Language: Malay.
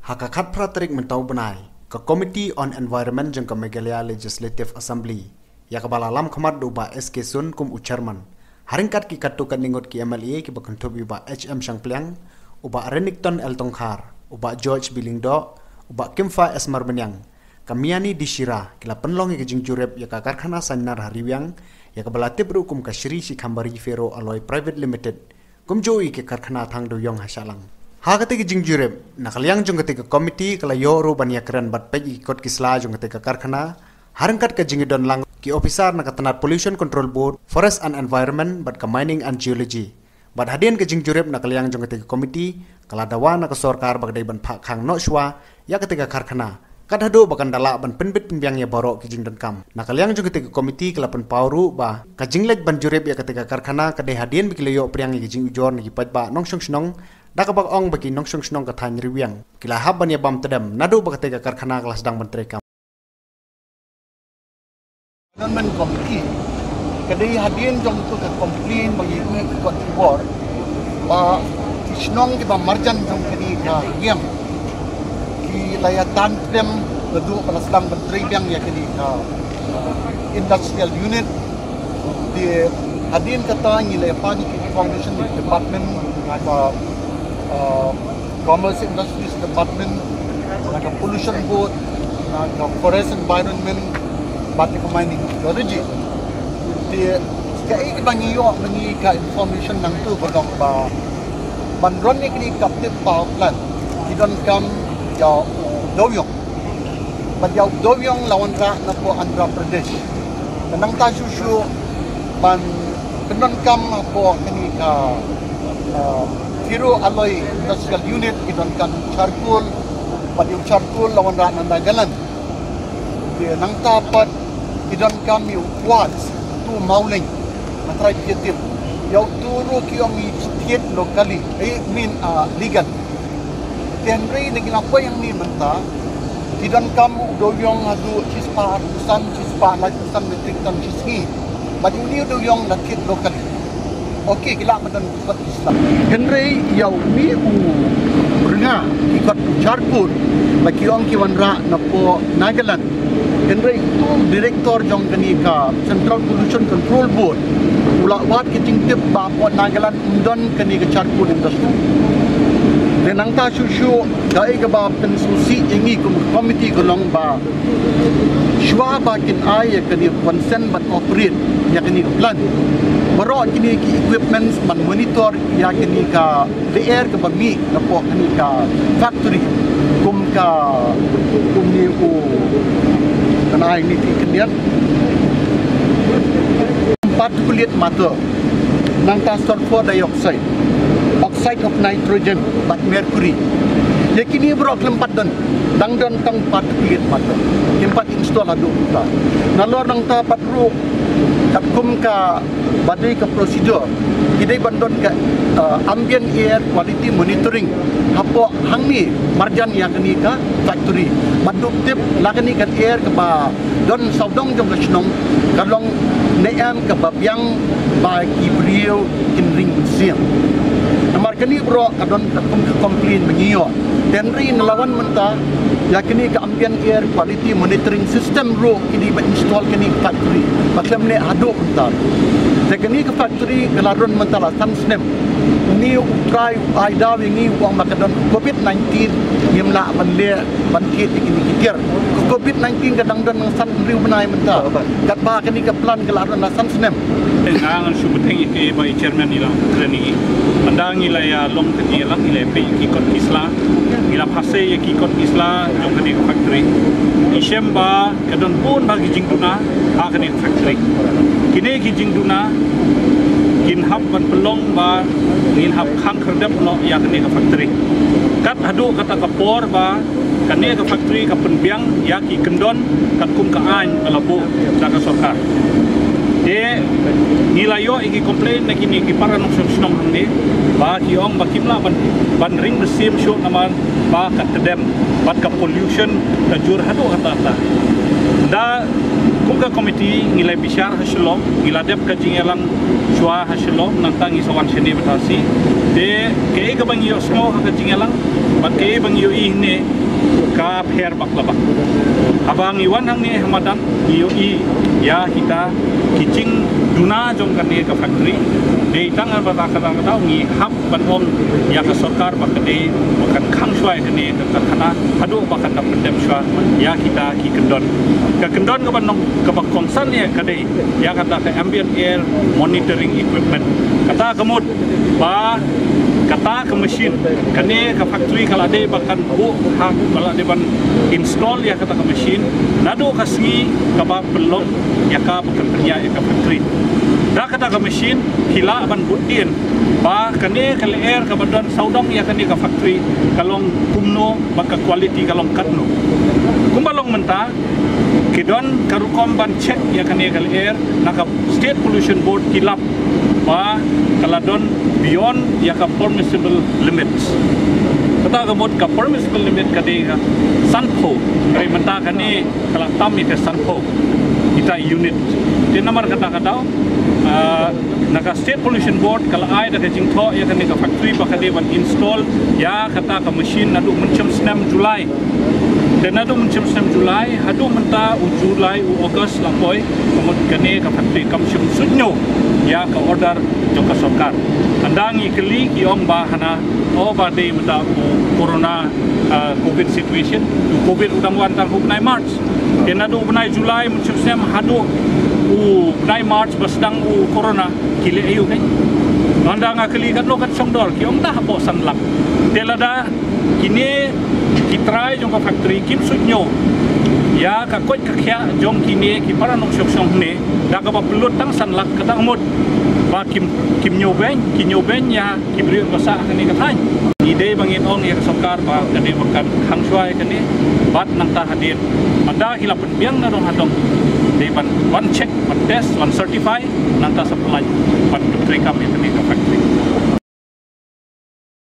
Hakakat praterik mentau benai ke Committee on Environment jeng ke Meghalaya Legislative Assembly ya ke balalam khamat uba SK Sun kum uchairman haringkat ki katukan ningot ki MLA ki bakantup uba HM Shangpliang uba Renington El Tongkhar uba George Bilingdo uba Kimfa Esmar Benyang kamiani di Shira kila penlong ki jing jurep ya ka karkhana Sanar Hariwiang ya ke balatip rukum ka Shri Shikhambari Ferro Alloy Private Limited kum joi ki karkhana thang do yong hasalang ha ketika jing jurep nakaliang jong ketika komiti kala yoru bania keren bat pegi ikut kisla jong ketika karkhana harangkat ke jingidon lang ki officer nakatanat pollution control board forest and environment bat ke mining and geology bat hadian ke jing jurep nakaliang jong ketika komiti kala dawa nak sorkar bagdai ban phak khang no shwa ya ketika karkhana kad hado bakan dala ban penbit pembiang ya borok ki jing dan kam nakaliang jong ketika komiti kala pen pauru ba ka jinglek ban jurep ya ketika karkhana kadai hadian bikilayo priang ki jing ujor ni pat ba nong shnong dakabak ong bagi nong shnong ka than riwiang kila haban ya bam tedam nadu bakatega karkhana kelas dang menteri kam Government committee kadai hadian jong tu ke komplain bagi ni ke bor ba shnong ke ba marjan jong kini ka yem ki layatan tem nadu kelas dang menteri yang ya kini ka industrial unit di hadian kata ni lepan information department ka Commerce Industries Department, like a pollution board, like a forest environment, batik mining geology. Di kaya bangiyo bangi ka information nang tu kodong ba bandron ni kini captive power plant kidon kam ya dowyong. Badyaw dowyong lawan ra na po Andhra Pradesh. Nang ta susu ban kidon kam po kini ka Ferro Alloy Industrial Unit idon kan charcoal padiu charcoal lawan ra Nagaland di nang tapat idon kami quartz tu mauling matrai kitim yau turu kiomi setiet lokali legal tenri dengan apa yang ni menta idon kamu doyong adu cispa ratusan metrik ton cisni baju ni doyong nakit lokali. Okey, kita makan ikut Islam. Henry yau ni renga ikut charcoal bagi orang kiwan ra napo Nagaland. Henry itu direktor jong kani ka Central Pollution Control Board. Ulak wat kiting tip ba po Nagaland undon kani ka charcoal industry. Dan nang ta susu dai ka ba pensusi ingi komiti golong ba shwa ba kin ai kani consent but operate ya kani plan. Baru kini equipment man monitor ya kini ka the air ka bami na po kini ka factory kum ni ko kanai ni kinian particulate matter nang ta sulfur dioxide oxide of nitrogen but mercury ya kini bro kelempat dan dang tang particulate matter tempat install adu ta nalor nang ta patru kum ka badai ka prosedur kidai bandon ka ambient air quality monitoring hapo hangni marjan yang kini ka factory baduk tip lagani kan air ka ba don saudong jong ka snong kalong neam ka babyang ba kibriyo kinring siam namar kini bro kadon kum ka complain mengiyo tenri nelawan menta yakini ka ambient air quality monitoring system ro kini ba install kini factory baklam ne adu menta Sekini ke factory kelaruan mentala Sansnem ni try aida wingi uang makadon COVID-19 nimla banle bankit ini kitir COVID-19 kadang dan san riu benai menta kat ba kini ke plan kelaruan Sansnem ang subuteng iti ba chairman nila kreni andang ila ya long kiti lang ila pe kikot isla ila phase ya kikot isla jong kani factory isem ba kadon pun bagi jingduna akani factory kini ki jingduna kin hab ban pelong ba ngin hab khang kherdep lo ya kani ka factory kat hadu kata kapor ba kani ka factory ka penbiang ya ki kendon kat kum ka an alabu ka sorkar de nilayo iki komplain na kini ki para nong snong hangni ba ki ong ba kimla ban ring besim show naman ba kat tedem bat ka pollution ka jur hadu kata da kumka komiti ngilai bisyar hasilom ngiladep ka jingelang shwa hasilom nantang isawan sini batasi de ke ga bangi osmo ka jingelang Pakai bang UI ni ka per baklaba. Abang iwan hang ni hamadan UI ya kita kicing duna jong kan ni ka factory. Di tangan bata kata ni hab banong ya ka sarkar bakade bakan khang swai kan ni ka khana hadu bakan dapat dem swai ya kita ki kendon. Ka kendon ka banong ka bakongsan ni kade ya kata ka ambient air monitoring equipment. Kata kemud ba kata ke mesin kene ke factory kalau ada bahkan bu hak kalau ada ban install ya kata ke mesin nado kasngi kaba pelong ya ka bukan kerja ya ke factory dah kata ke mesin hila ban budin ba kene ke air ke badan saudang ya kene ke factory kalau kumno baka quality kalau katno kumbalong mentah kidon karukom ban check ya kene ke air nak state pollution board kilap ba kaladon beyond ya ka permissible limits kata gamot ka permissible limit kadega sanpo kay menta kani kala tam ite sanpo kita unit di nomor kata naka state pollution board kala ai da jingtho ya kani ka factory ba kade ban install ya kata ka machine nadu mencem 6 Julai dan nadu mencem 6 Julai hadu menta u Julai u August lapoi gamot kani ka factory kam shum sunyo ya ka order joka sarkar andangi keli ki om bahana o bade mata corona covid situation covid udang wan tang hunai March denadu bunai Julai muncem hadu u bunai March basdang u corona kile ayu kan andanga keli kan lo kan songdor ki om dah po sanlak delada kini kitrai joka factory kim sunyo ya ka kot ka khya jong kini ki para nok sok song ne da ka ba pelut tang sanlak ka tang mut ba kim nyoben ya kibri basa kani ka thai ide bangin ong ya sarkar ba kani bakan hang swai kani bat nang ta hadir anda hilapan biang na dong hadong de ban one check one test one certify nang ta supply ban factory kami kani ka factory